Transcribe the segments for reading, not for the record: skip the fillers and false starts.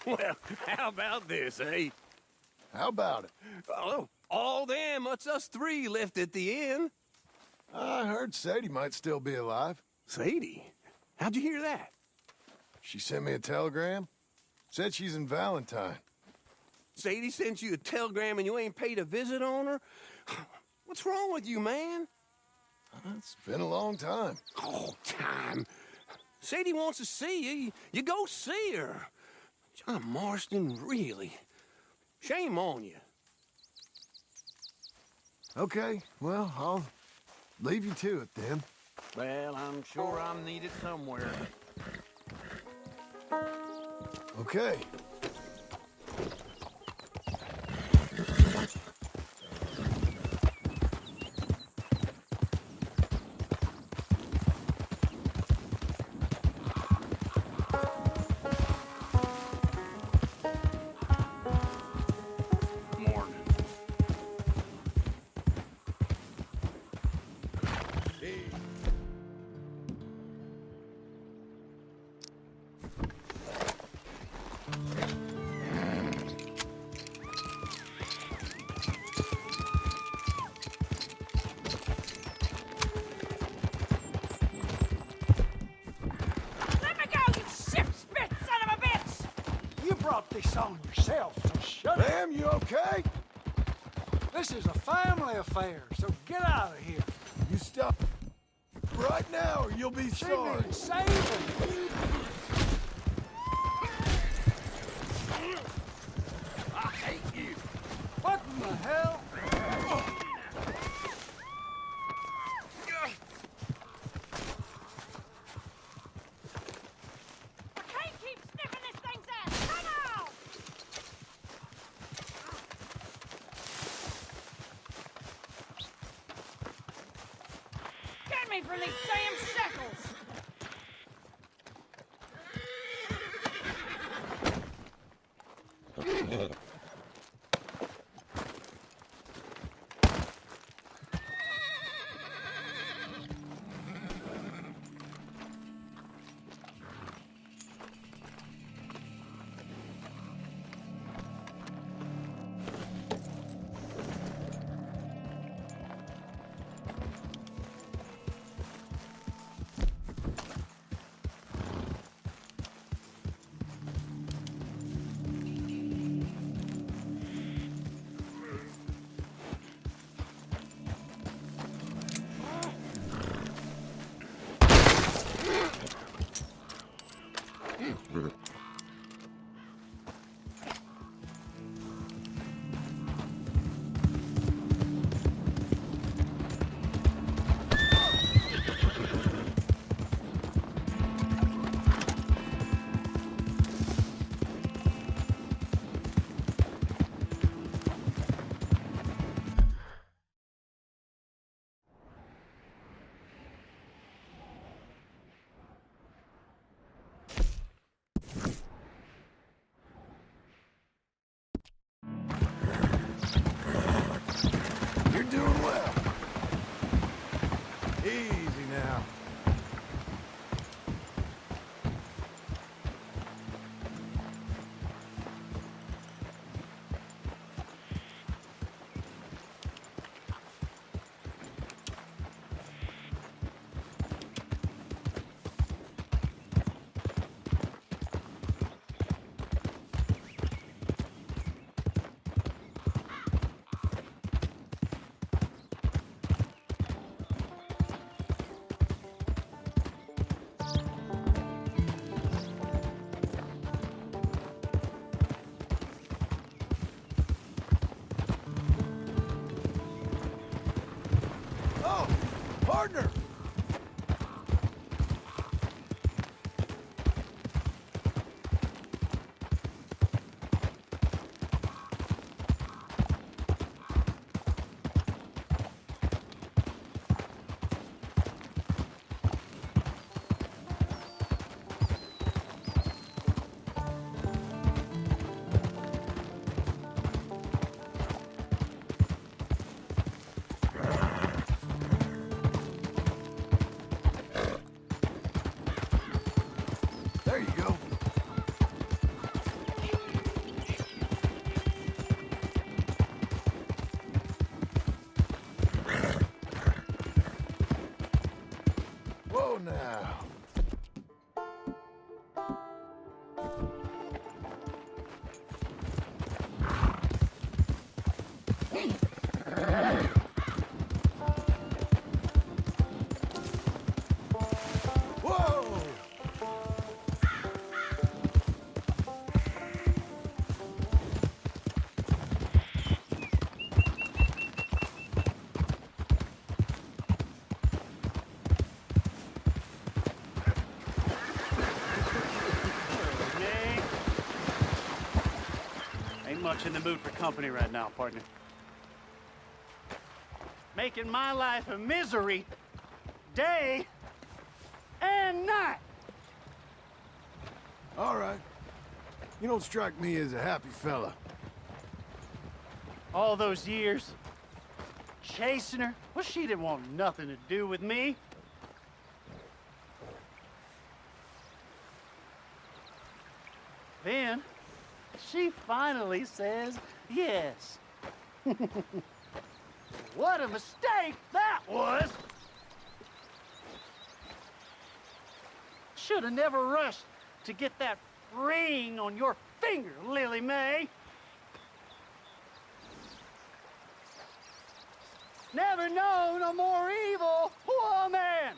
Well, how about this, eh? How about it? Oh, all them, it's us three left at the inn. I heard Sadie might still be alive. Sadie? How'd you hear that? She sent me a telegram. Said she's in Valentine. Sadie sent you a telegram and you ain't paid a visit on her? What's wrong with you, man? It's been a long time. Oh, time. Sadie wants to see you. You go see her. John Marston, really. Shame on you. Okay, well, I'll leave you to it then. Well, I'm sure I'm needed somewhere. Okay. This on yourself, so shut up. Ma'am, you okay? This is a family affair, so get out of here. You stop right now or you'll be She sorry. needs saving. I hate you. What in the hell? For these damn shackles! Easy now. Partner! There you go. much in the mood for company right now, partner. Making my life a misery, day and night. All right. You don't strike me as a happy fella. All those years, chasing her, well, she didn't want nothing to do with me. Then, she finally says yes. What a mistake that was! Should have never rushed to get that ring on your finger, Lily Mae. Never known a more evil woman!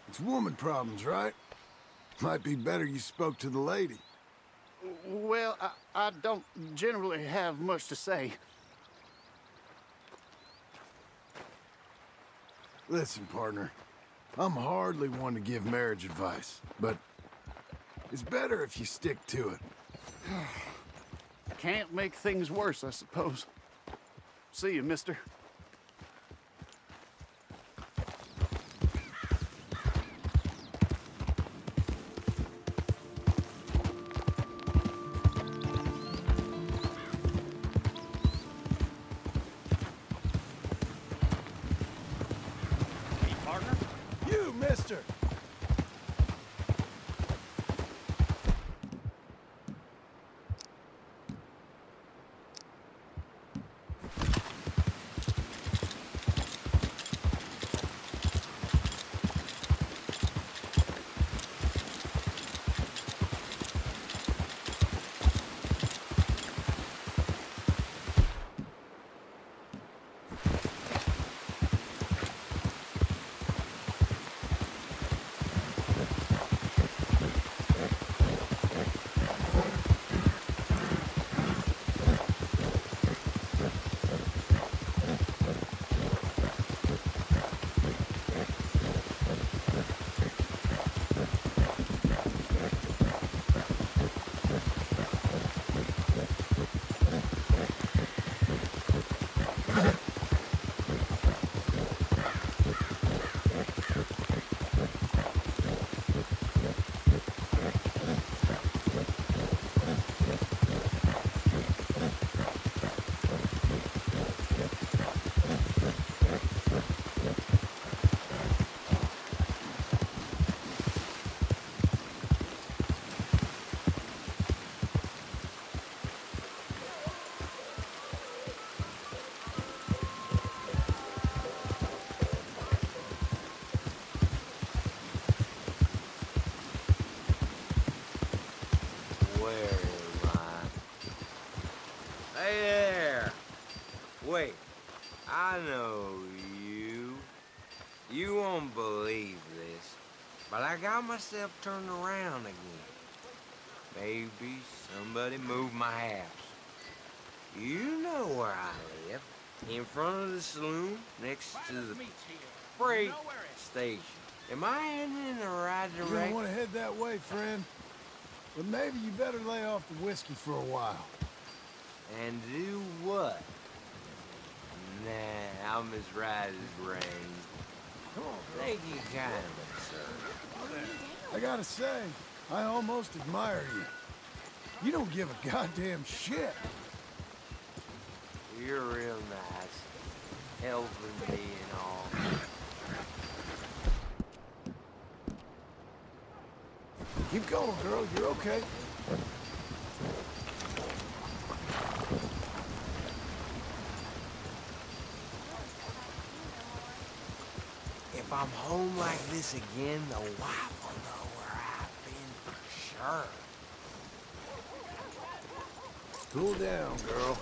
It's woman problems, right? Might be better you spoke to the lady. Well, I don't generally have much to say. Listen, partner. I'm hardly one to give marriage advice, but it's better if you stick to it. Can't make things worse, I suppose. See you, mister. Hey, partner? You, mister! Wait, I know you. You won't believe this, but I got myself turned around again. Maybe somebody moved my house. You know where I live. In front of the saloon, next to the freight station. Am I heading in the right You don't direction? want to head that way, friend. But maybe you better lay off the whiskey for a while. And do what? Nah, I'm as right as rain. Thank you kindly, sir. I gotta say, I almost admire you. You don't give a goddamn shit. You're real nice. Helping me and all. Keep going, girl. You're okay. If I'm home like this again, the wife will know where I've been for sure. Cool down, girl.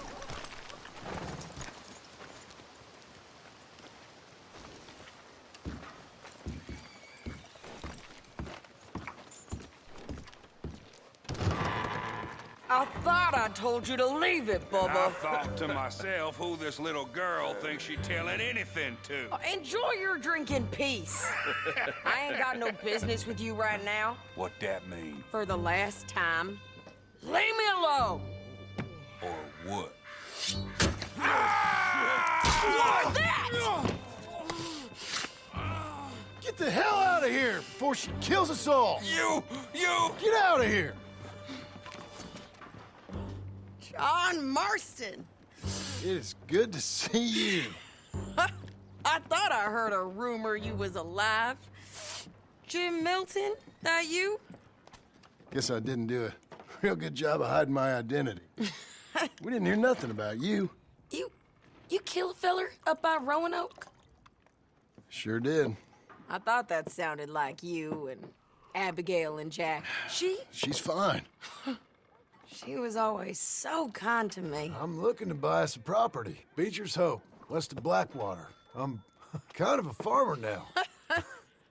I thought I told you to leave it, I Bubba. thought to myself who this little girl thinks she's telling anything to. Enjoy your drink in peace. I ain't got no business with you right now. What that mean? For the last time, Leave me alone! Or what? What's that? Get the hell out of here before she kills us all! You! Get out of here! John Marston. It is good to see you. I thought I heard a rumor you was alive. Jim Milton, that you? Guess I didn't do a real good job of hiding my identity. We didn't hear nothing about you. You kill a feller up by Roanoke? Sure did. I thought that sounded like you and Abigail and Jack. She's fine. She was always so kind to me. I'm looking to buy us a property. Beecher's Hope, west of Blackwater. I'm kind of a farmer now.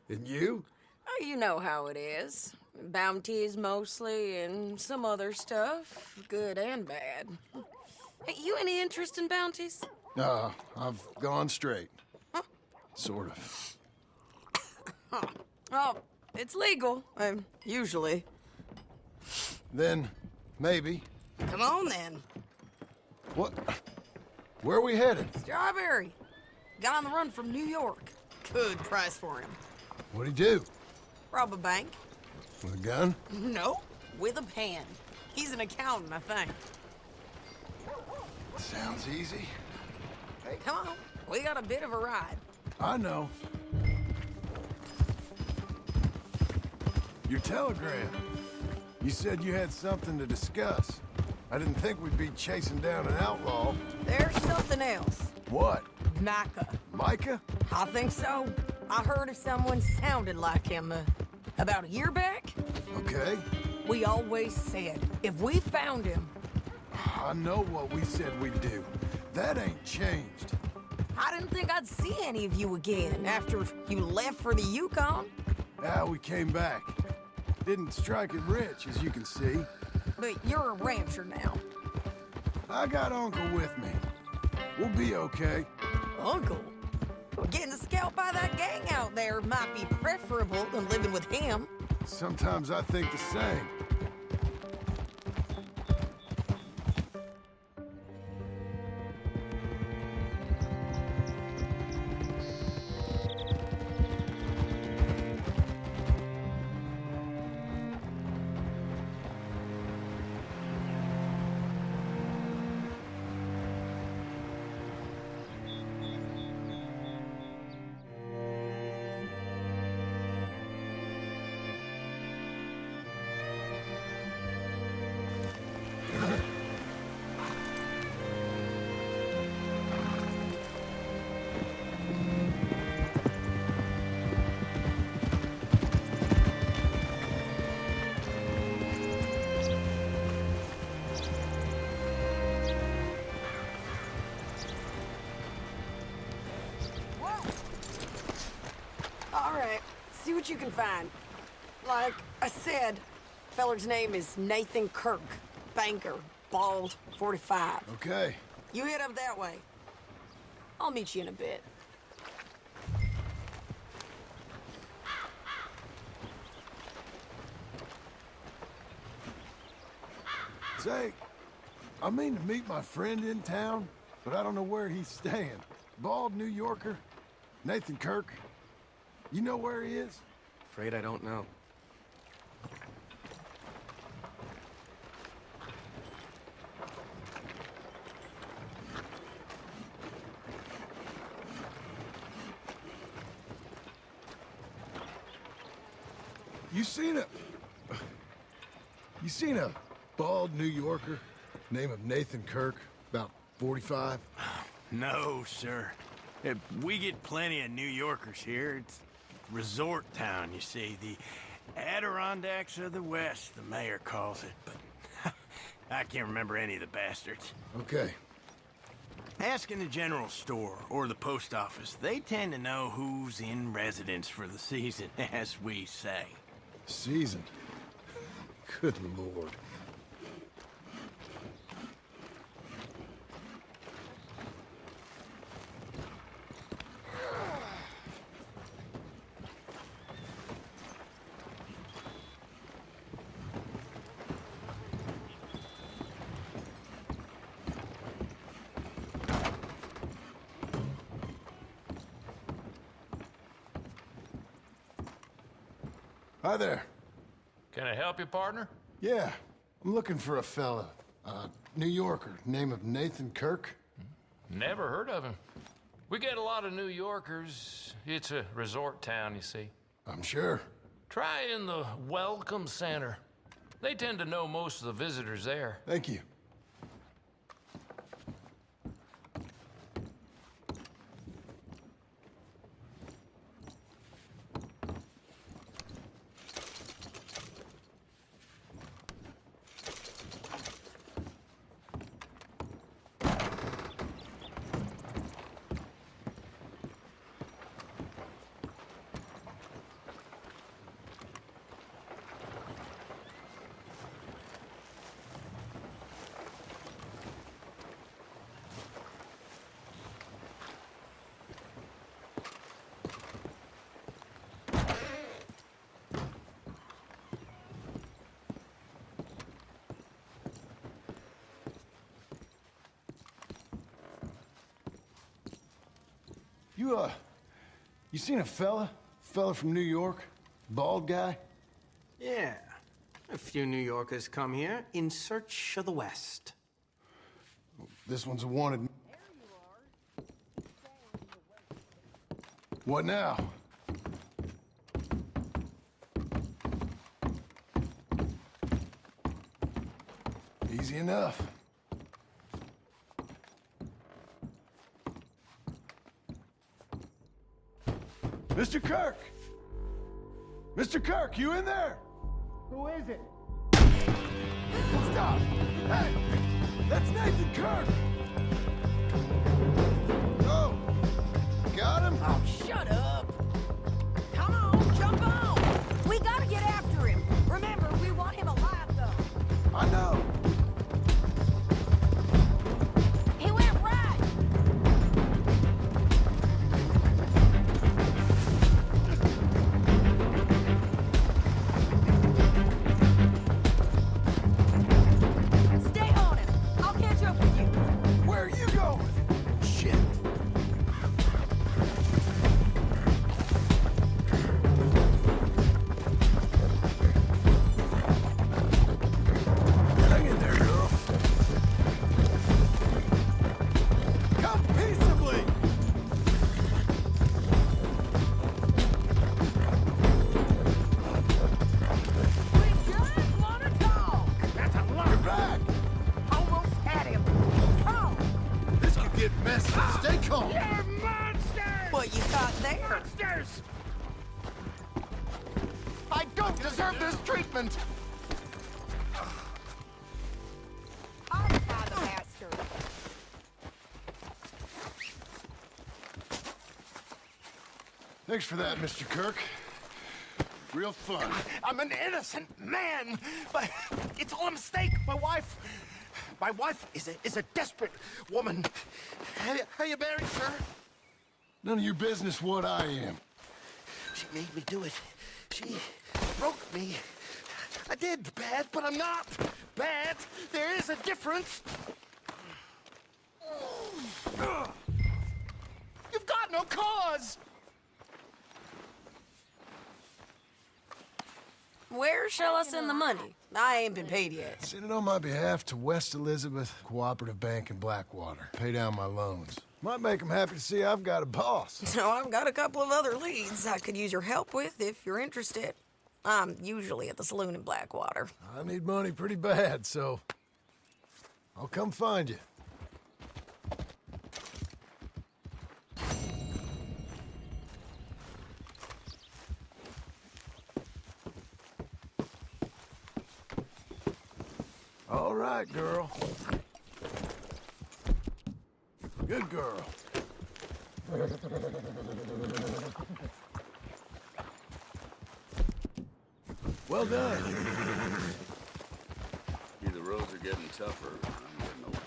And you? Oh, you know how it is. Bounties mostly, and some other stuff, good and bad. Hey, you any interest in bounties? I've gone straight. Sort of. Oh, it's legal, usually. Then, maybe. Come on, then. What? Where are we headed? Strawberry. Got on the run from New York. Good price for him. What'd he do? Rob a bank? With a gun? No, with a pen. He's an accountant, I think. Sounds easy. Hey, come on. We got a bit of a ride. I know. Your telegram. You said you had something to discuss. I didn't think we'd be chasing down an outlaw. There's something else. What? Micah. Micah? I think so. I heard of someone sounded like him about a year back. Okay. We always said, if we found him... I know what we said we'd do. That ain't changed. I didn't think I'd see any of you again after you left for the Yukon. Now we came back. Didn't strike it rich, as you can see. But you're a rancher now. I got Uncle with me. We'll be okay. Uncle? Well, getting scalped by that gang out there might be preferable than living with him. Sometimes I think the same. See what you can find. Like I said, feller's name is Nathan Kirk. Banker, bald, 45. Okay. You head up that way. I'll meet you in a bit. Say, I mean to meet my friend in town, but I don't know where he's staying. Bald New Yorker, Nathan Kirk. You know where he is? Afraid I don't know. You seen a bald New Yorker, name of Nathan Kirk, about 45? No, sir. We get plenty of New Yorkers here. It's resort town, you see. The Adirondacks of the West, the mayor calls it. But I can't remember any of the bastards. Okay. Ask in the general store or the post office. They tend to know who's in residence for the season, as we say. Season? Good Lord. Hi there. Can I help you, partner? Yeah, I'm looking for a fella. New Yorker, name of Nathan Kirk. Never heard of him. We get a lot of New Yorkers. It's a resort town, you see. I'm sure. Try in the Welcome Center. They tend to know most of the visitors there. Thank you. You seen a fella? Fella from New York? Bald guy? Yeah. A few New Yorkers come here in search of the West. This one's a wanted. What now? Easy enough. Mr. Kirk! Mr. Kirk, you in there? Who is it? Stop! Hey! That's Nathan Kirk! Oh! Got him? Oh, shut up. Come on, jump on. We gotta get after him. Remember, we want him alive, though. I know! He went right. Stay on him. I'll catch up with you. Where are you going? Shit. Hang in there, girl. Come peaceably! We just want to talk. That's a lot. You're back! Almost had him. Come on. This could get messy. Stay calm. You're monsters! What you got there? Monsters! I don't deserve this treatment! I'll tie the bastard. Thanks for that, Mr. Kirk. Real fun. I'm an innocent man, but it's all a mistake. My wife is a desperate woman. How you bearing, sir? None of your business what I am. She made me do it. She broke me. I did bad, but I'm not bad. There is a difference. You've got no cause. Where shall I send the money? I ain't been paid yet. Send it on my behalf to West Elizabeth Cooperative Bank in Blackwater. Pay down my loans. Might make them happy to see I've got a boss. So I've got a couple of other leads I could use your help with if you're interested. I'm usually at the Saloon in Blackwater. I need money pretty bad, so I'll come find you. All right, girl. Good girl. Well done. Either roads are getting tougher, or I'm getting older.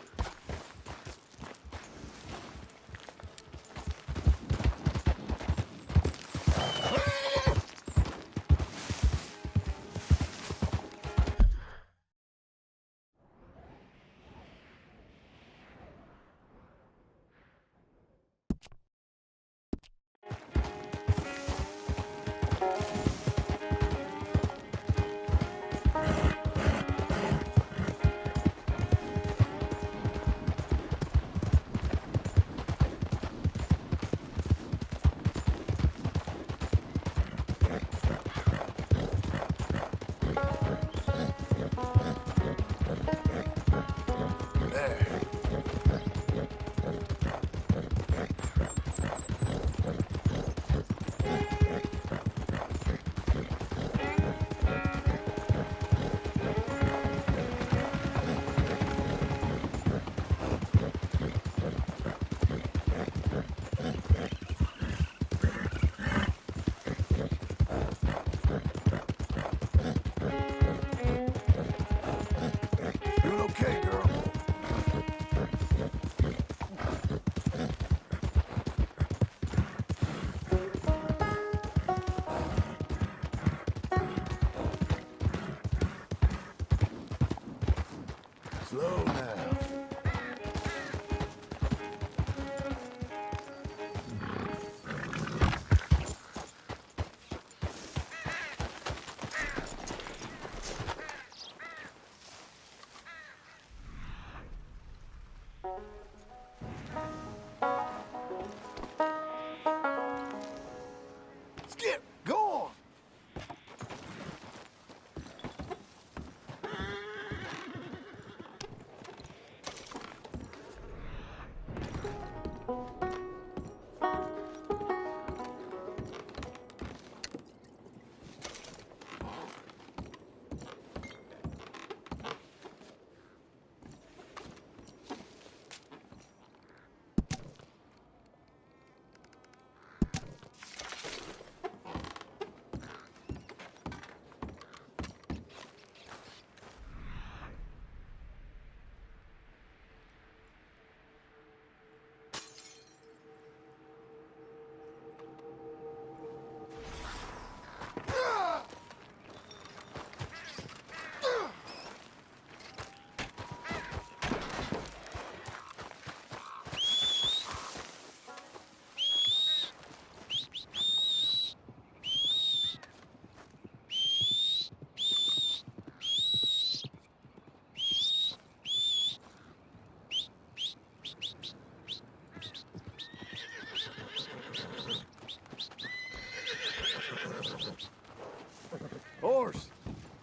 horse.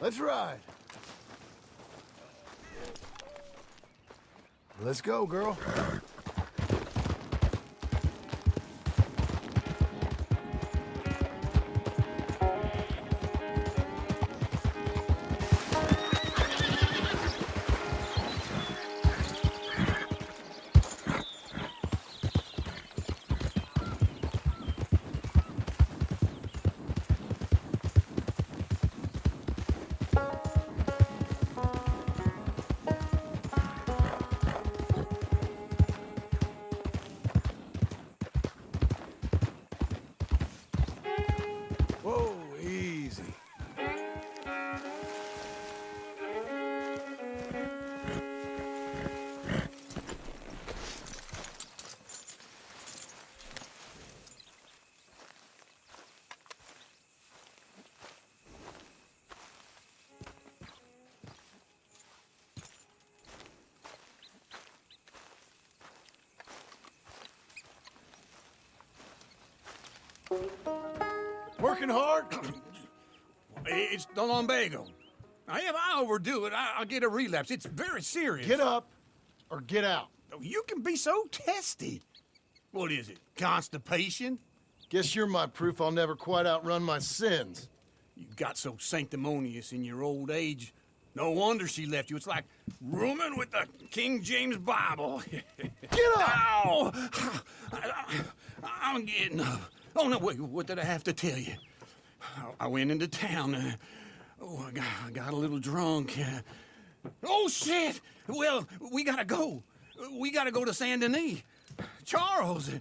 Let's ride. Let's go, girl. Whoa, easy. Working hard? It's the lumbago. Now, if I overdo it, I'll get a relapse. It's very serious. Get up or get out. You can be so testy. What is it, constipation? Guess you're my proof I'll never quite outrun my sins. You got so sanctimonious in your old age. No wonder she left you. It's like rooming with the King James Bible. Get up! Ow! I'm getting up. Oh, no, wait, what did I have to tell you? I went into town. I got a little drunk. Oh, shit! Well, we gotta go. We gotta go to Saint Denis. Charles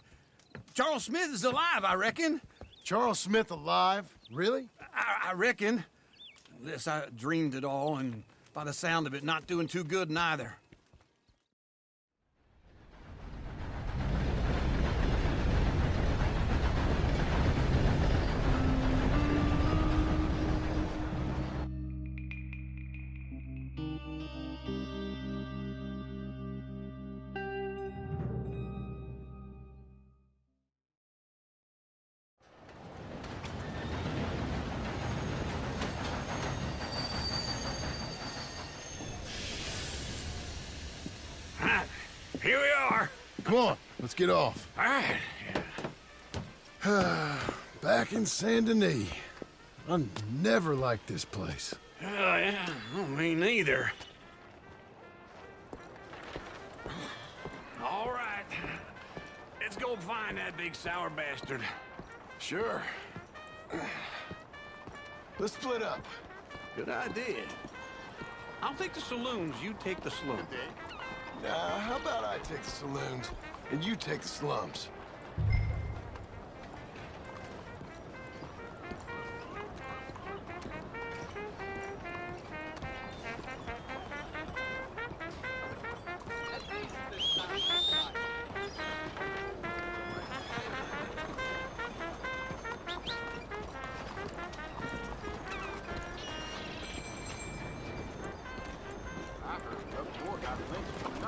Smith is alive, I reckon. Charles Smith alive? Really? I reckon. Unless I dreamed it all, and by the sound of it, not doing too good neither. Here we are. Come on, let's get off. All right. Back in Saint Denis. I never liked this place. Oh, yeah. Oh, me neither. All right. Let's go find that big sour bastard. Sure. Let's split up. Good idea. I'll take the saloons, you take the slums. Nah, how about I take the saloons and you take the slums?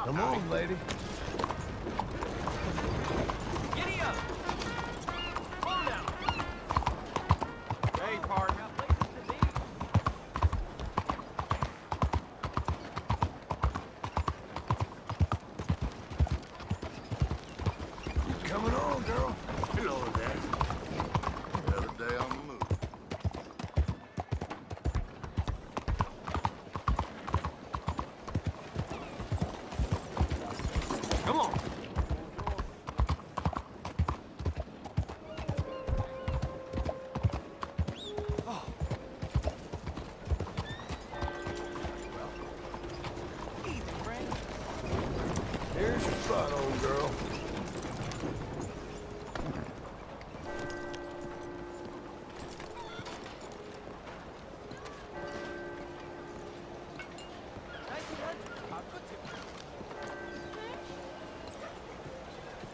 Come on, lady. Giddy up! Calm down! Hey, partner. Coming on, girl. Hello there. Another day on the move. Come on. Here's your spot, old girl.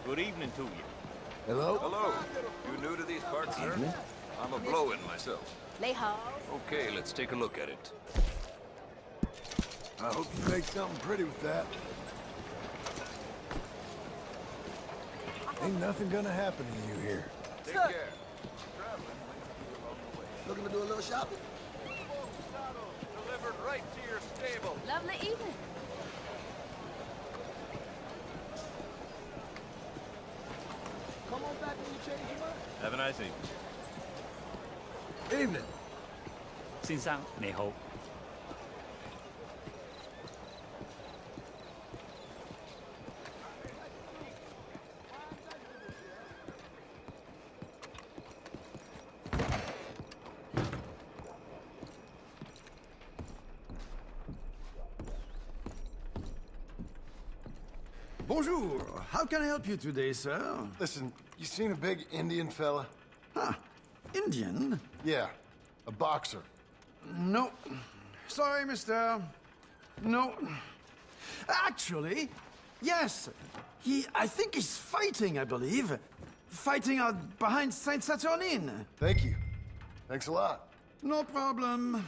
Good evening to you. Hello? Hello. You new to these parts, sir? I'm a blow-in myself. Okay, let's take a look at it. I hope you make something pretty with that. Ain't nothing gonna happen to you here. Take care. Looking to do a little shopping? Delivered right to your stable. Lovely evening. Come on back when you change your mind. Have a nice evening. Evening. 先生你好。Bonjour. How can I help you today, sir? Listen, you seen a big Indian fella? Huh. Indian? Yeah, a boxer. No. Sorry, mister. No. Actually, yes. I think he's fighting, I believe. Fighting out behind Saint Saturnines. Thank you. Thanks a lot. No problem.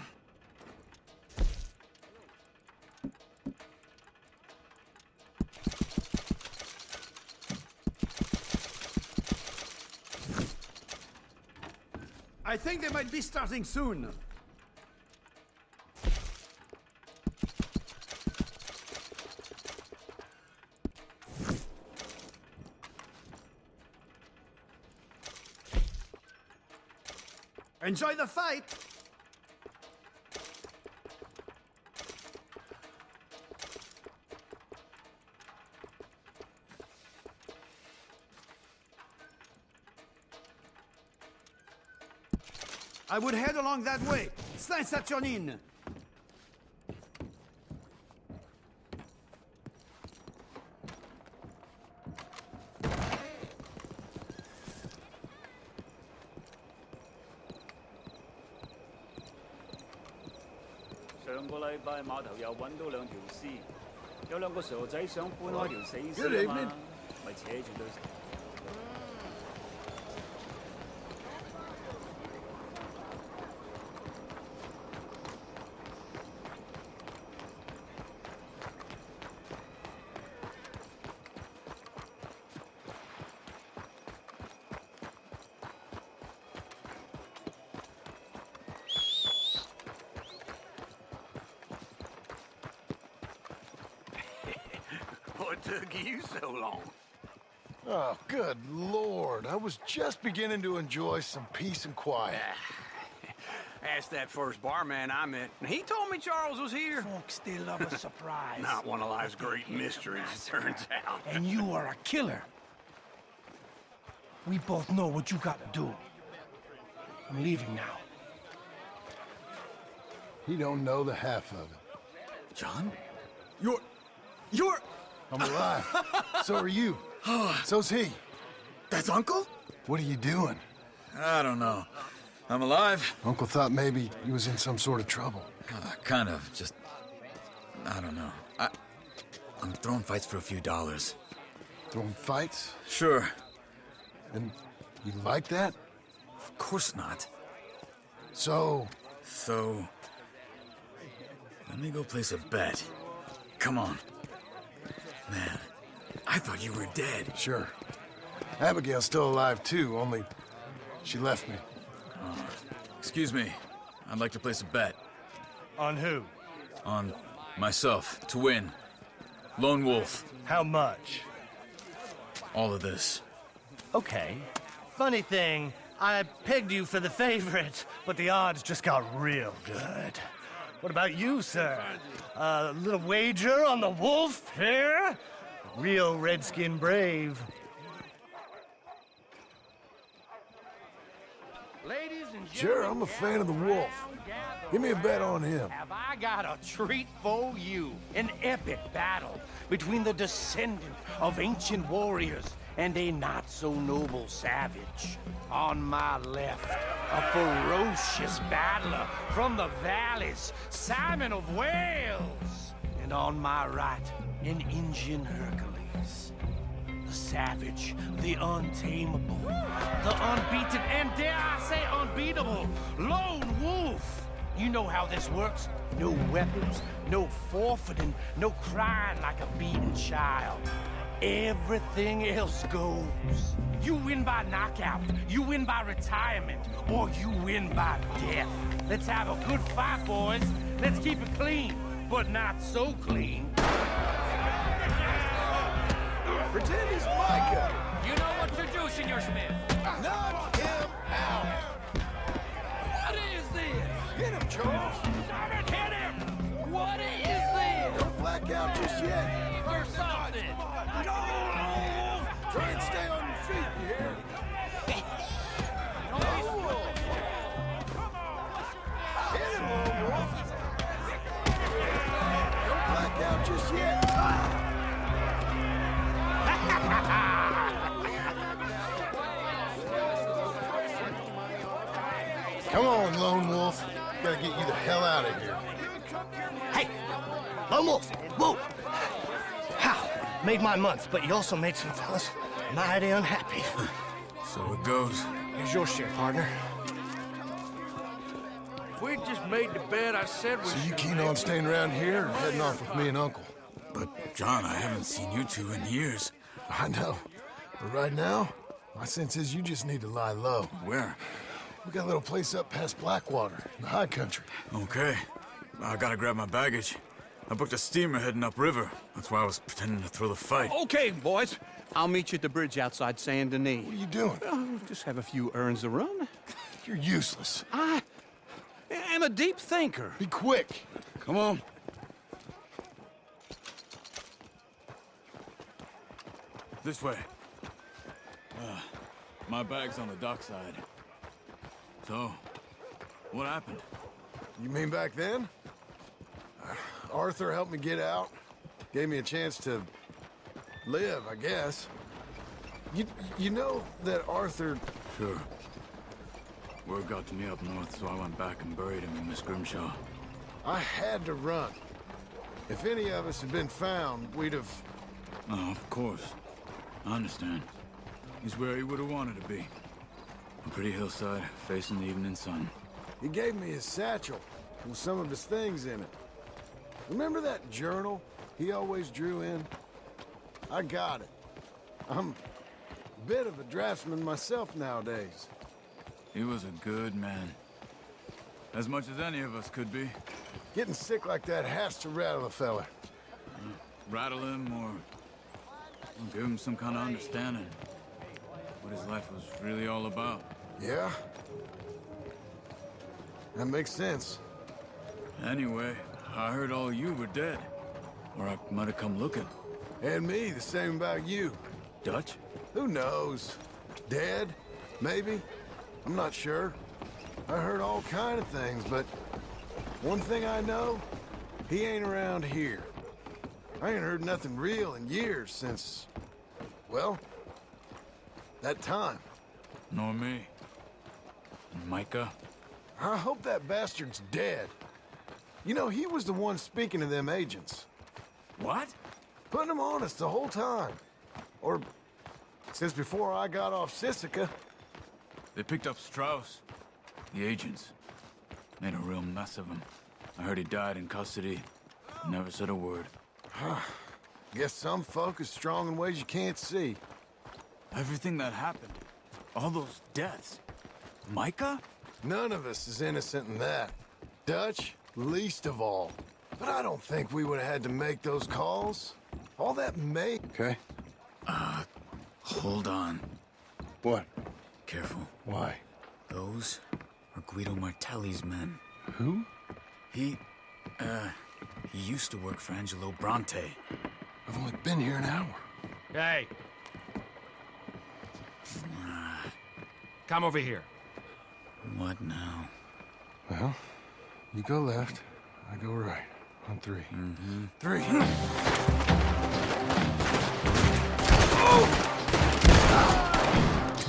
I think they might be starting soon. Enjoy the fight! I would head along that way. Saint Saturnines. Good evening. What took you so long? Oh, good Lord. I was just beginning to enjoy some peace and quiet. Asked that first barman I met, and he told me Charles was here. Folks, they love a surprise. Not one of life's great mysteries, it turns out. And you are a killer. We both know what you got to do. I'm leaving now. He don't know the half of it. John? You're... I'm alive. So are you. So's he. That's Uncle? What are you doing? I don't know. I'm alive. Uncle thought maybe he was in some sort of trouble. Kind of. Just... I don't know. I'm throwing fights for a few dollars. Throwing fights? Sure. And you like that? Of course not. So... Let me go place a bet. Come on. Man, I thought you were dead. Sure. Abigail's still alive, too, only she left me. Excuse me. I'd like to place a bet. On who? On myself, to win. Lone Wolf. How much? All of this. Okay. Funny thing, I pegged you for the favorite, but the odds just got real good. What about you, sir? A little wager on the wolf here? Real redskin brave. Ladies and Sure, I'm a fan of the wolf. Give me a bet on him. Have I got a treat for you? An epic battle between the descendant of ancient warriors and a not-so-noble savage. On my left, a ferocious battler from the valleys, Simon of Wales. And on my right, an Indian Hercules. The savage, the untamable, the unbeaten, and dare I say unbeatable, Lone Wolf. You know how this works. No weapons, no forfeiting, no crying like a beaten child. Everything else goes. You win by knockout, you win by retirement, or you win by death. Let's have a good fight, boys. Let's keep it clean, but not so clean. Pretend he's Micah. You know what you're doing, Senor Smith. Knock him out. What is this? Get him, Charles. Hit him! What is this? Don't black out just yet. Or something. Try and stay on your feet, you hear? Hit him, Lone Wolf. Don't black out just yet. Come on, Lone Wolf. Gotta get you the hell out of here. Hey, Lone Wolf, whoa! How? Made my month, but you also made some fellas mighty unhappy. So it goes. Here's your share, partner. If we'd just made the bed I said we So you should keen make, on staying around here or heading off with me and Uncle? But, John, I haven't seen you two in years. I know. But right now, my sense is you just need to lie low. Where? We got a little place up past Blackwater, in the high country. Okay. I gotta grab my baggage. I booked a steamer heading upriver. That's why I was pretending to throw the fight. Okay, boys. I'll meet you at the bridge outside Saint Denis. What are you doing? Oh, just have a few errands to run. You're useless. I am a deep thinker. Be quick. Come on. This way. My bag's on the dockside. So, what happened? You mean back then? Arthur helped me get out. Gave me a chance to live, I guess. You know that Arthur... Sure. Word got to me up north, so I went back and buried him in Miss Grimshaw. I had to run. If any of us had been found, we'd have... Oh, of course. I understand. He's where he would have wanted to be. A pretty hillside, facing the evening sun. He gave me his satchel with some of his things in it. Remember that journal he always drew in? I got it. I'm a bit of a draftsman myself nowadays. He was a good man. As much as any of us could be. Getting sick like that has to rattle a fella. Rattle him or give him some kind of understanding. What his life was really all about. Yeah? That makes sense. Anyway, I heard all you were dead. Or I might have come looking. And me, the same about you. Dutch? Who knows? Dead? Maybe? I'm not sure. I heard all kind of things, but one thing I know, he ain't around here. I ain't heard nothing real in years since, well, that time. Nor me. And Micah? I hope that bastard's dead. You know, he was the one speaking to them agents. What? Putting them on us the whole time. Or since before I got off Sisika. They picked up Strauss. The agents. Made a real mess of him. I heard he died in custody. Never said a word. Guess some folk is strong in ways you can't see. Everything that happened. All those deaths. Micah? None of us is innocent in that. Dutch, least of all. But I don't think we would have had to make those calls. All that Okay. Hold on. What? Careful. Why? Those are Guido Martelli's men. Who? He used to work for Angelo Bronte. I've only been here an hour. Hey. Come over here. What now? Well, you go left, I go right. On three. Mm-hmm. 3.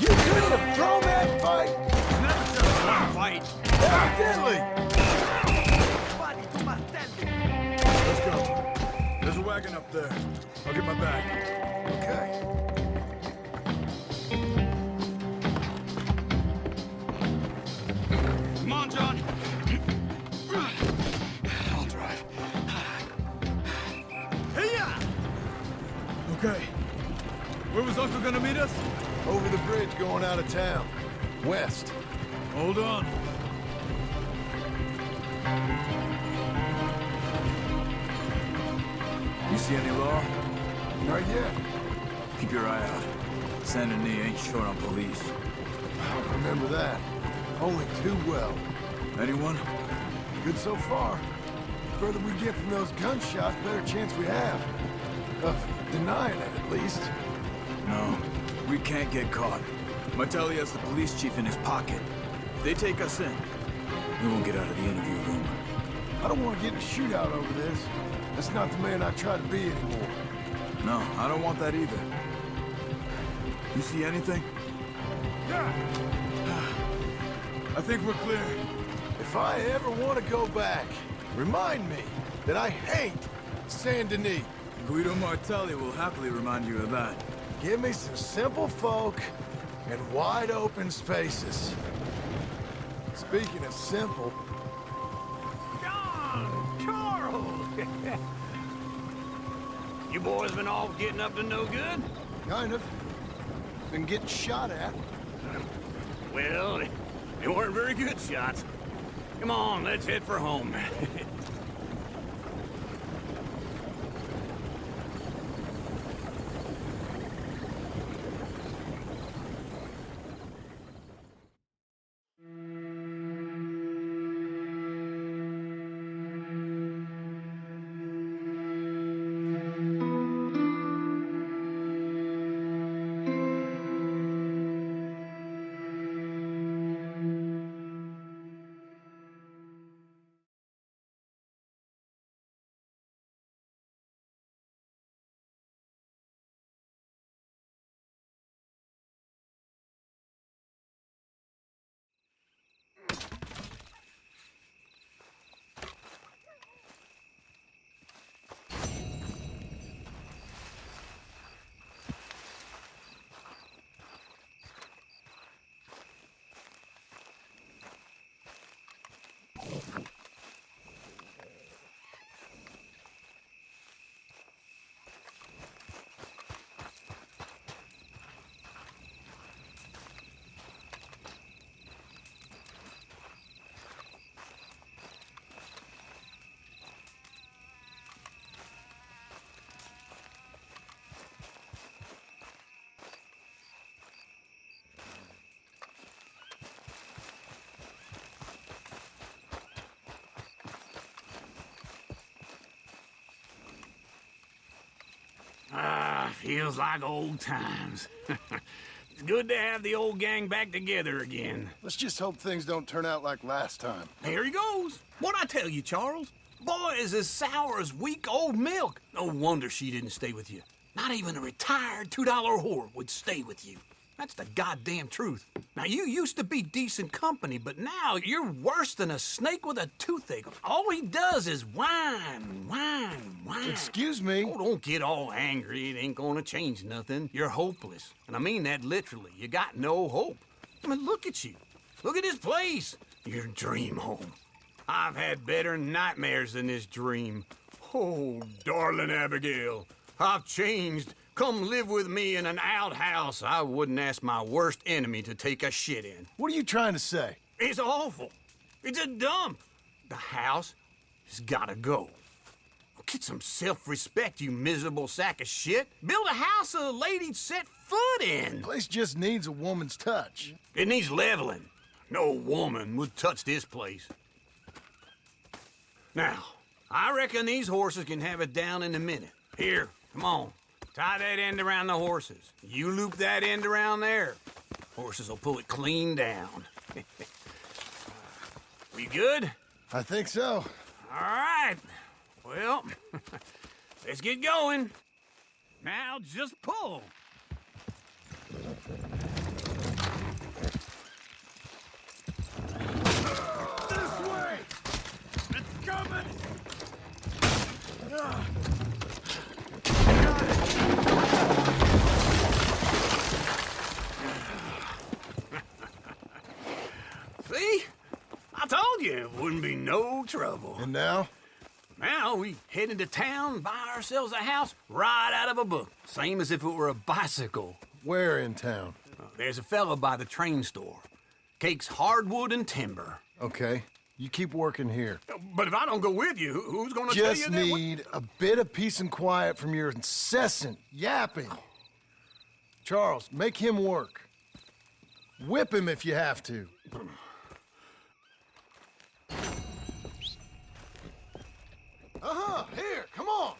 You couldn't have thrown that fight! never just a fight. Evidently! Let's go. There's a wagon up there. I'll get my bag. Okay. Come on, John. I'll drive. Okay. Where was Uncle gonna meet us? Over the bridge going out of town. West. Hold on. See any law? Not yet. Keep your eye out. Saturnine ain't short on police. I remember that. Only too well. Anyone? Good so far. The further we get from those gunshots, better chance we have. Of denying it, at least. No, we can't get caught. Martelli has the police chief in his pocket. If they take us in, we won't get out of the interview room. I don't want to get in a shootout over this. That's not the man I try to be anymore. No, I don't want that either. You see anything? I think we're clear. If I ever want to go back, remind me that I hate Saint Denis. Guido Martelli will happily remind you of that. Give me some simple folk and wide open spaces. Speaking of simple... John! Charles! You boys been all getting up to no good? Kind of. Been getting shot at. Well, they weren't very good shots. Come on, let's head for home. Feels like old times. It's good to have the old gang back together again. Let's just hope things don't turn out like last time. Here he goes. What'd I tell you, Charles? Boy is as sour as weak old milk. No wonder she didn't stay with you. Not even a retired $2 whore would stay with you. That's the goddamn truth. Now, you used to be decent company, but now you're worse than a snake with a toothache. All he does is whine, whine, whine. Excuse me? Oh, don't get all angry. It ain't gonna change nothing. You're hopeless. And I mean that literally. You got no hope. I mean, look at you. Look at this place. Your dream home. I've had better nightmares than this dream. Oh, darling Abigail, I've changed. Come live with me in an outhouse I wouldn't ask my worst enemy to take a shit in. What are you trying to say? It's awful. It's a dump. The house has gotta go. Get some self-respect, you miserable sack of shit. Build a house a lady'd set foot in. The place just needs a woman's touch. It needs leveling. No woman would touch this place. Now, I reckon these horses can have it down in a minute. Here, come on. Tie that end around the horses. You loop that end around there. Horses will pull it clean down. We good? I think so. All right. Well, let's get going. Now just pull. This way! It's coming! See? I told you it wouldn't be no trouble. And now? Now we head into town, buy ourselves a house right out of a book. Same as if it were a bicycle. Where in town? There's a fella by the train store. Cakes hardwood and timber. Okay. You keep working here. But if I don't go with you, who's gonna tell you Just that? need a bit of peace and quiet from your incessant yapping. Charles, make him work. Whip him if you have to. Here, come on.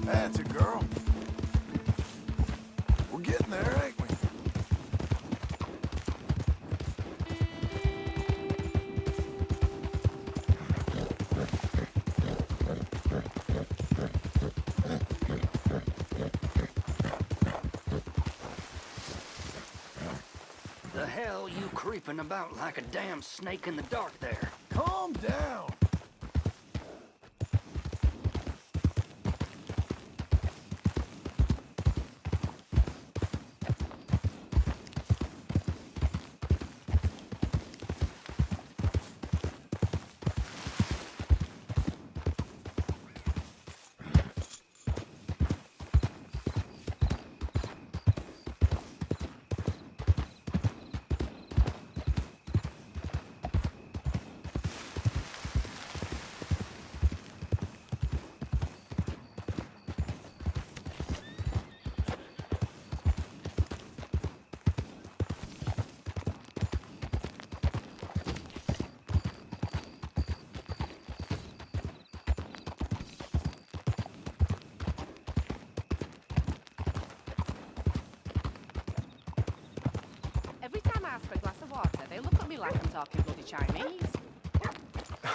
That's it, girl. We're getting there, ain't we? The hell you creeping about like a damn snake in the dark there? Calm down. Every time I ask for a glass of water, they look at me like I'm talking bloody Chinese.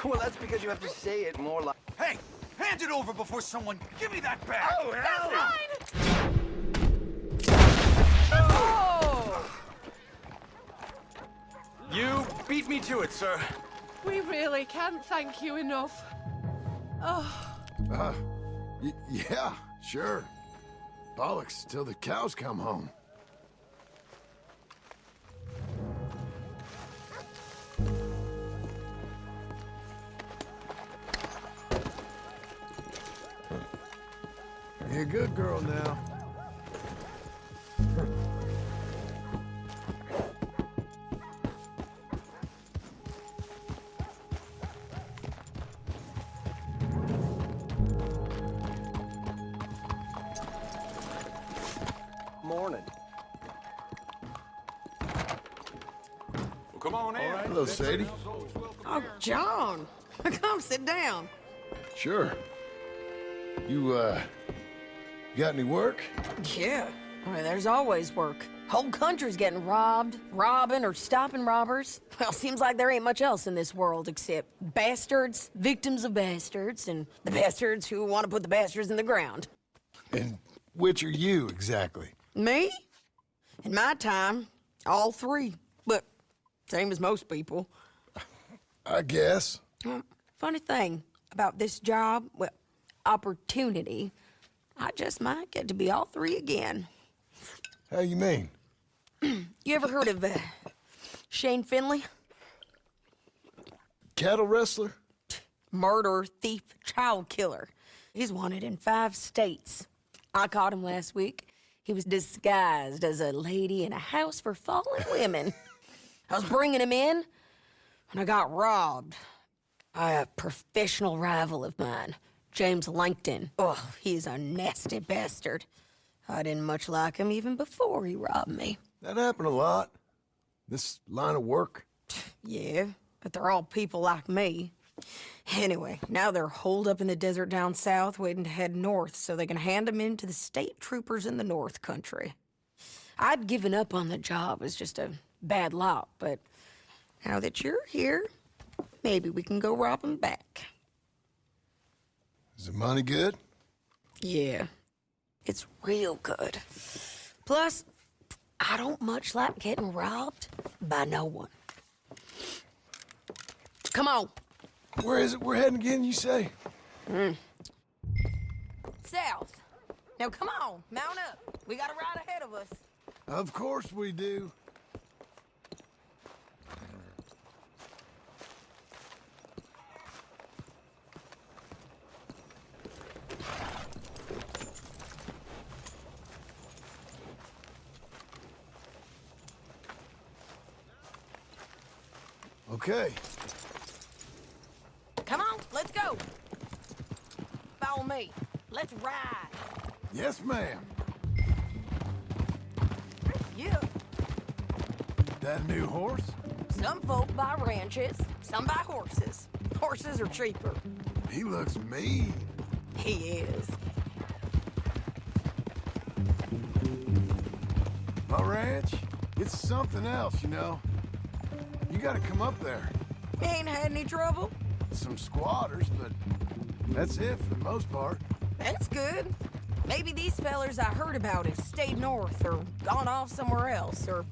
Well, that's because you have to say it more like... Hey, hand it over before someone... Give me that back! Oh, hell! That's mine! Oh! You beat me to it, sir. We really can't thank you enough. Oh. Yeah, sure. Bollocks till the cows come home. You're a good girl now. Morning. Well, come on in. Hello, Sadie. Oh, John. Come sit down. Sure. You got any work? Yeah. Well, there's always work. Whole country's getting robbed, robbing, or stopping robbers. Well, seems like there ain't much else in this world except bastards, victims of bastards, and the bastards who want to put the bastards in the ground. And which are you, exactly? Me? In my time, all three. But same as most people. I guess. Funny thing about this job, well, opportunity, I just might get to be all three again. How you mean? You ever heard of Shane Finley? Cattle wrestler? Murderer, thief, child killer. He's wanted in 5 states. I caught him last week. He was disguised as a lady in a house for fallen women. I was bringing him in, and I got robbed by a professional rival of mine, James Langton. Oh, he's a nasty bastard. I didn't much like him even before he robbed me. That happened a lot. This line of work. Yeah, but they're all people like me. Anyway, now they're holed up in the desert down south, waiting to head north so they can hand them in to the state troopers in the North Country. I'd given up on the job as just a bad lot, but now that you're here, maybe we can go rob them back. Is the money good? Yeah, it's real good. Plus, I don't much like getting robbed by no one. Come on. Where is it we're heading again, you say? South. Now come on, mount up. We got a ride ahead of us. Of course we do. Okay. Come on, let's go. Follow me. Let's ride. Yes, ma'am. Yeah. That a new horse? Some folk buy ranches, some buy horses. Horses are cheaper. He looks mean. He is. My ranch, it's something else, you know. You gotta come up there. Ain't had any trouble? Some squatters, but that's it for the most part. That's good. Maybe these fellers I heard about have stayed north or gone off somewhere else or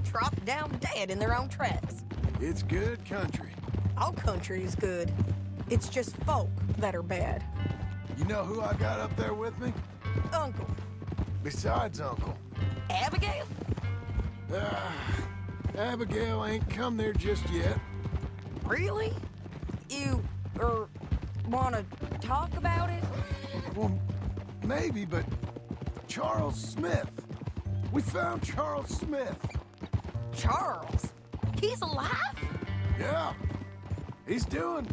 dropped down dead in their own tracks. It's good country. All country is good. It's just folk that are bad. You know who I got up there with me? Uncle. Besides Uncle. Abigail? Abigail ain't come there just yet. Really? You, wanna talk about it? Well, maybe, but Charles Smith. We found Charles Smith. Charles? He's alive? Yeah. He's doing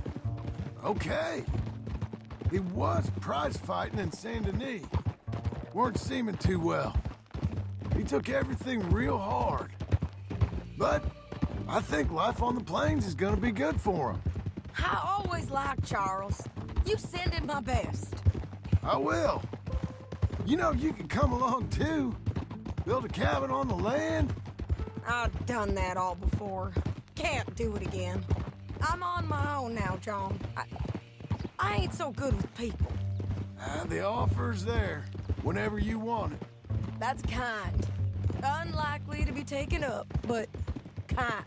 okay. He was prize fighting in Saint Denis. Weren't seeming too well. He took everything real hard. But I think life on the plains is gonna be good for him. I always liked Charles. You send him my best. I will. You know, you could come along too. Build a cabin on the land. I've done that all before. Can't do it again. I'm on my own now, John. I ain't so good with people. The offer's there whenever you want it. That's kind. Unlikely to be taken up, but kind.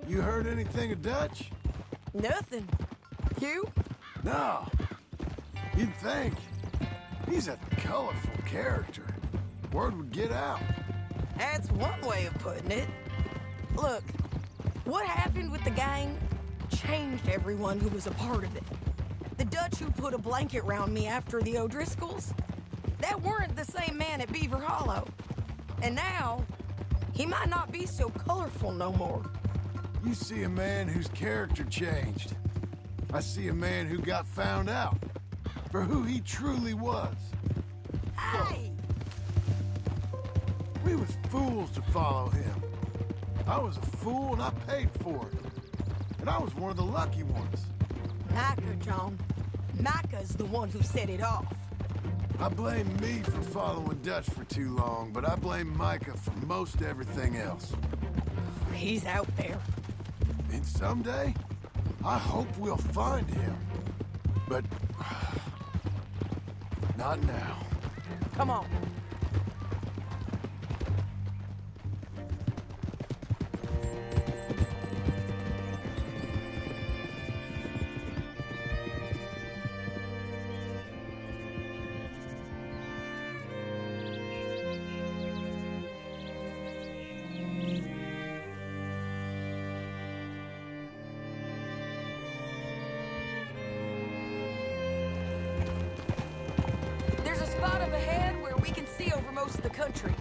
You heard anything of Dutch? Nothing. You? No. You'd think. He's a colorful character. Word would get out. That's one way of putting it. Look, what happened with the gang changed everyone who was a part of it. The Dutch who put a blanket round me after the O'Driscolls, that weren't the same man at Beaver Hollow. And now, he might not be so colorful no more. You see a man whose character changed. I see a man who got found out for who he truly was. Hey! We was fools to follow him. I was a fool and I paid for it. And I was one of the lucky ones. Micah, John. Micah's the one who set it off. I blame me for following Dutch for too long, but I blame Micah for most everything else. He's out there. And someday, I hope we'll find him. But not now. Come on. Country.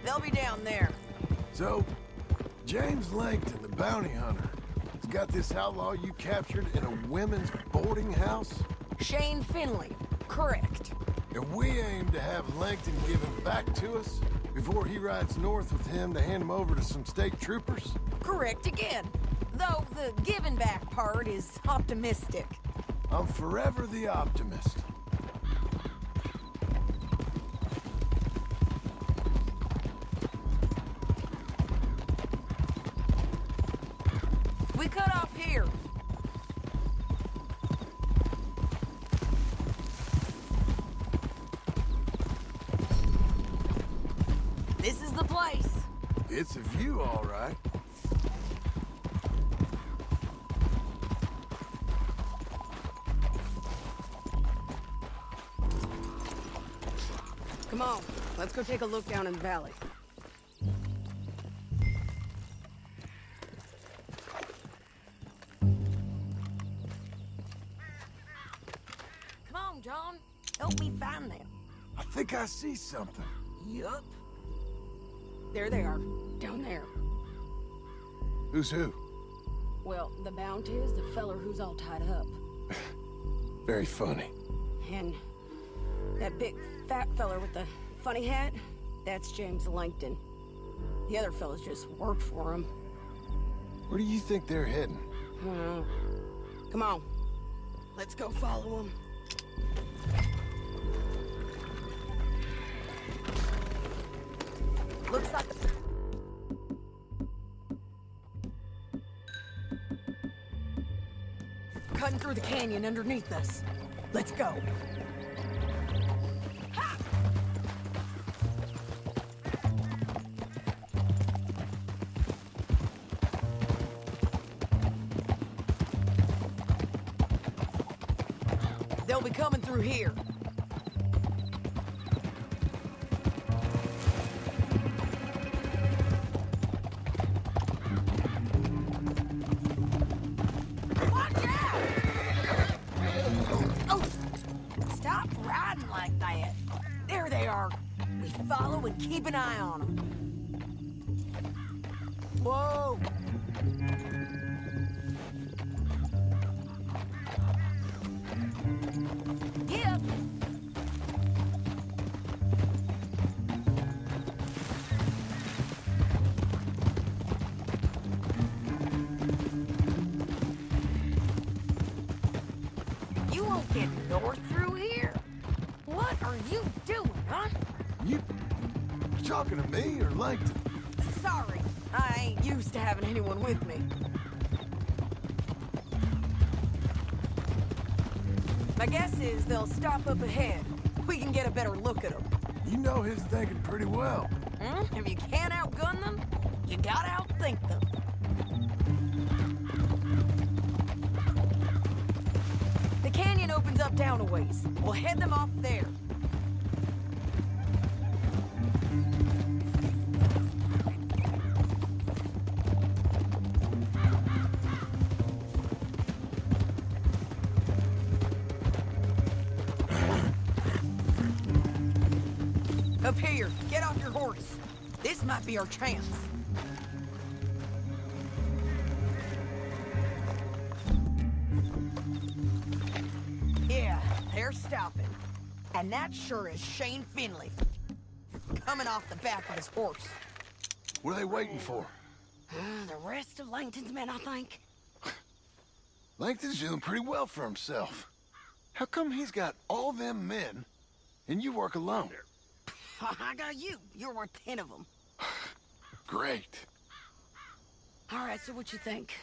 They'll be down there. So, James Langton, the bounty hunter, has got this outlaw you captured in a women's boarding house? Shane Finley, correct. And we aim to have Langton give him back to us before he rides north with him to hand him over to some state troopers? Correct again. Though the giving back part is optimistic. I'm forever the optimist. We cut off here. This is the place. It's a view, all right. Come on, let's go take a look down in the valley. Come on, John. Help me find them. I think I see something. Yup. There they are, down there. Who's who? Well, the bounty is the feller who's all tied up. Very funny. And that big fat feller with the funny hat, that's James Langton. The other fellas just work for him. Where do you think they're heading? Come on. Let's go follow them. Looks like... Cutting through the canyon underneath us. Let's go. They'll be coming through here. Watch out! Oh, stop riding like that. There they are. We follow and keep an eye on them. Whoa! Yep. You won't get north through here. What are you doing, huh? You talking to me or Langton? Sorry, I ain't used to having anyone with me. My guess is they'll stop up ahead. We can get a better look at them. You know his thinking pretty well. If you can't outgun them, you gotta outthink them. The canyon opens up down a ways. We'll head them off there. Up here, get off your horse. This might be our chance. Yeah, they're stopping. And that sure is Shane Finley. Coming off the back of his horse. What are they waiting for? The rest of Langton's men, I think. Langton's doing pretty well for himself. How come he's got all them men, and you work alone? I got you. You're worth 10 of them. Great. All right, so what you think?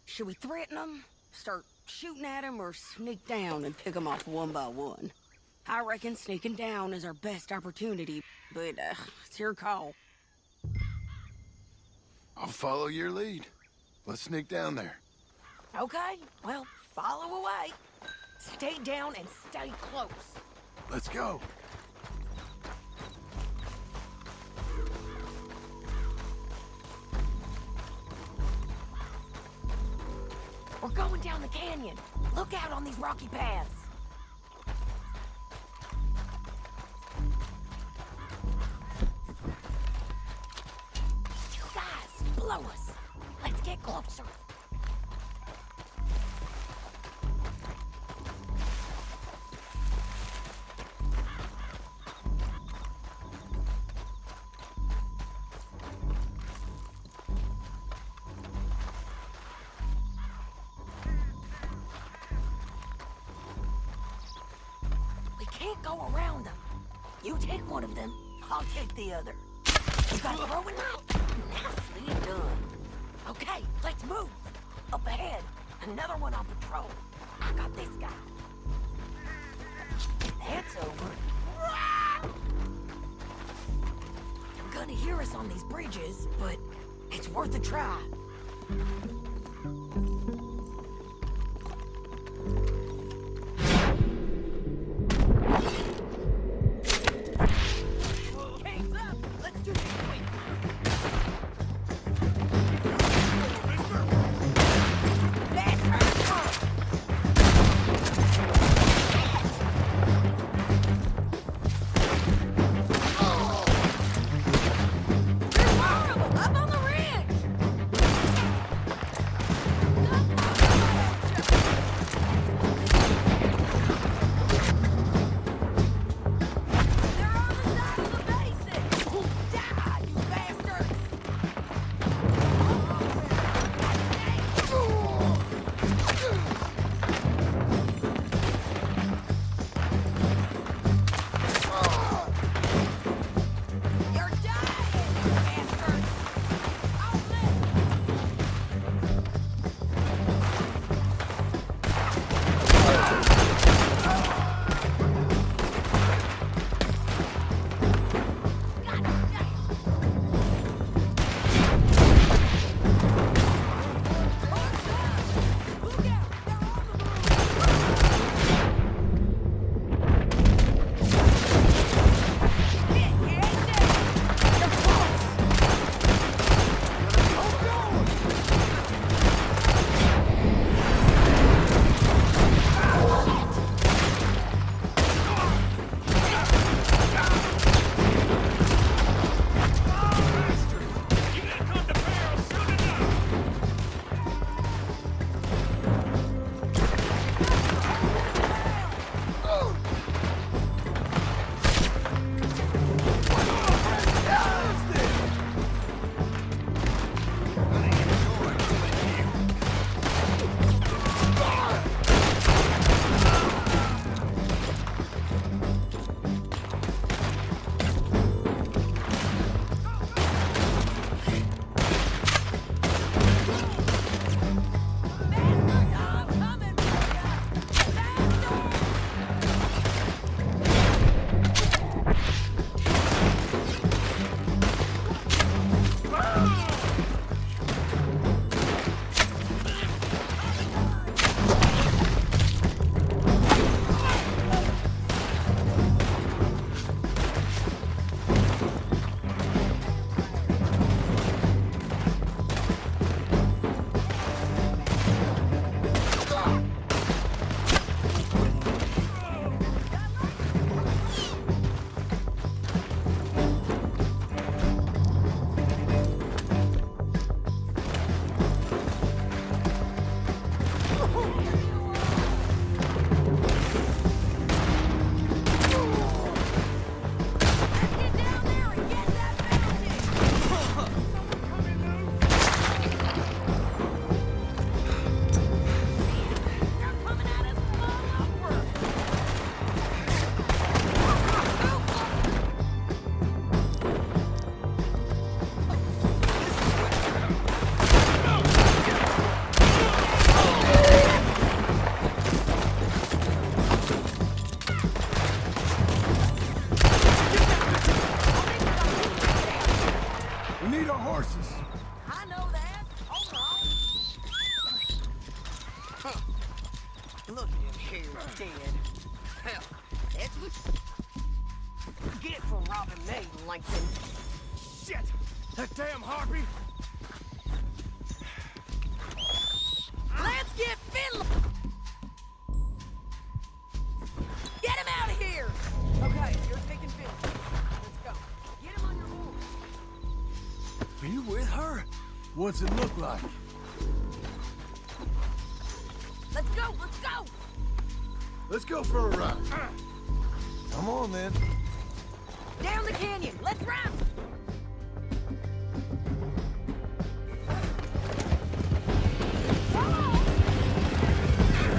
Should we threaten them, start shooting at them, or sneak down and pick them off one by one? I reckon sneaking down is our best opportunity, but it's your call. I'll follow your lead. Let's sneak down there. Okay, well, follow away. Stay down and stay close. Let's go. We're going down the canyon. Look out on these rocky paths. You guys, blow us. Let's get closer. can't go around them. You take one of them, I'll take the other. You got a throwing knife? Nicely done. Okay, let's move. Up ahead, another one on patrol. I got this guy. That's over. They're gonna hear us on these bridges, but it's worth a try. Game's up. Let's do this quick. Shit! That damn harpy! Let's get Finley! Get him out of here! Okay, you're taking Finley. Let's go. Get him on your horse. Are you with her? What's it look like? Let's go, let's go! Let's go for a ride. Come on, then. Down the canyon, let's run!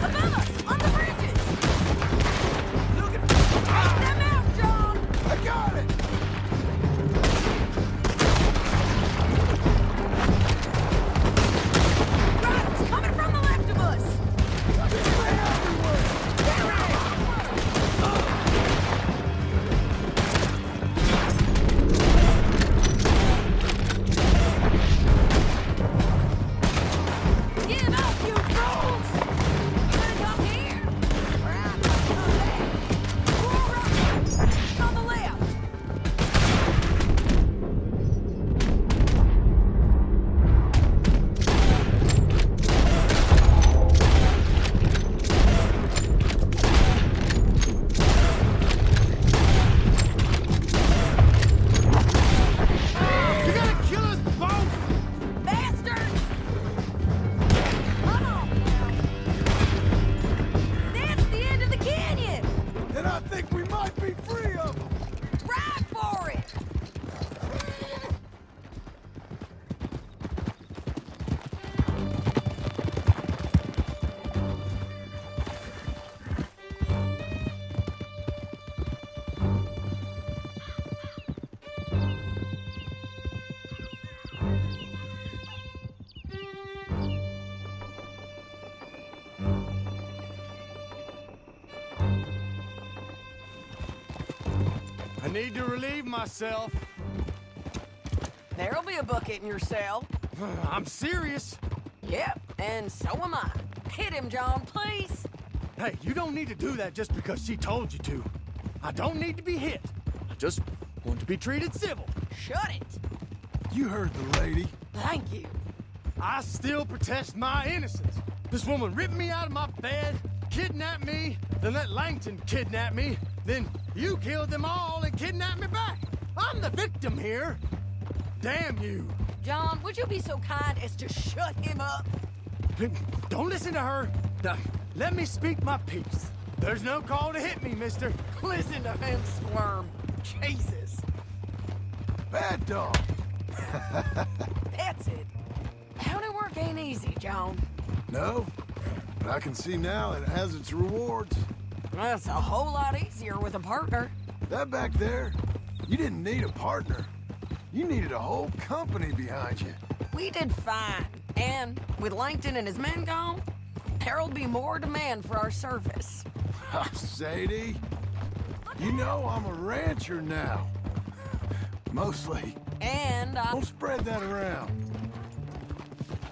Above us, on the bridges! Look at... need to relieve myself. There'll be a bucket in your cell. I'm serious. Yep, and so am I. Hit him, John, please. Hey, you don't need to do that just because she told you to. I don't need to be hit. I just want to be treated civil. Shut it. You heard the lady. Thank you. I still protest my innocence. This woman ripped me out of my bed, kidnapped me, then let Langton kidnap me, then you killed them all and kidnapped me back. I'm the victim here. Damn you. John, would you be so kind as to shut him up? Don't listen to her. Now, let me speak my piece. There's no call to hit me, mister. Listen to him squirm. Jesus. Bad dog. That's it. County work ain't easy, John. No, but I can see now it has its rewards. That's a whole lot easier with a partner. That back there, you didn't need a partner. You needed a whole company behind you. We did fine. And with Langton and his men gone, there'll be more demand for our service. Sadie, you know I'm a rancher now. Mostly. And Don't spread that around.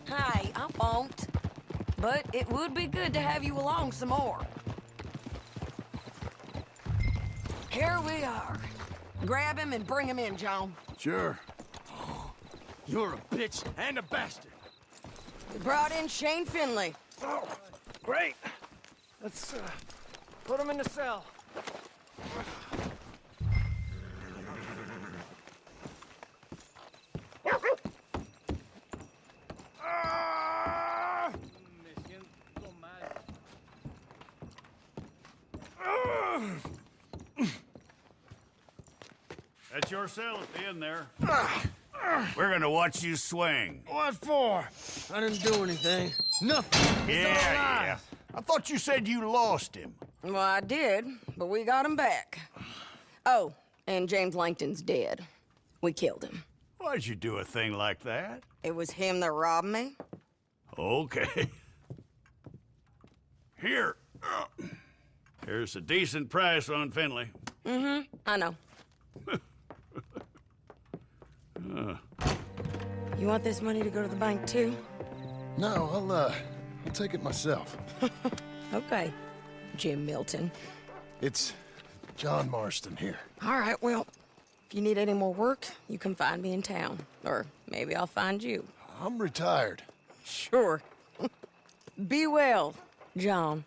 Hi, I won't. But it would be good to have you along some more. Here we are. Grab him and bring him in, John. Sure. You're a bitch and a bastard. We brought in Shane Finley. Oh, great. Let's put him in the cell. That's your cell at the end there. We're gonna watch you swing. What for? I didn't do anything. Nothing. Yeah. I thought you said you lost him. Well, I did, but we got him back. Oh, and James Langton's dead. We killed him. Why'd you do a thing like that? It was him that robbed me. Okay. Here. Here's a decent price on Finley. Mm-hmm, I know. You want this money to go to the bank, too? No, I'll take it myself. Okay, Jim Milton. It's John Marston here. All right, well, if you need any more work, you can find me in town. Or maybe I'll find you. I'm retired. Sure. Be well, John.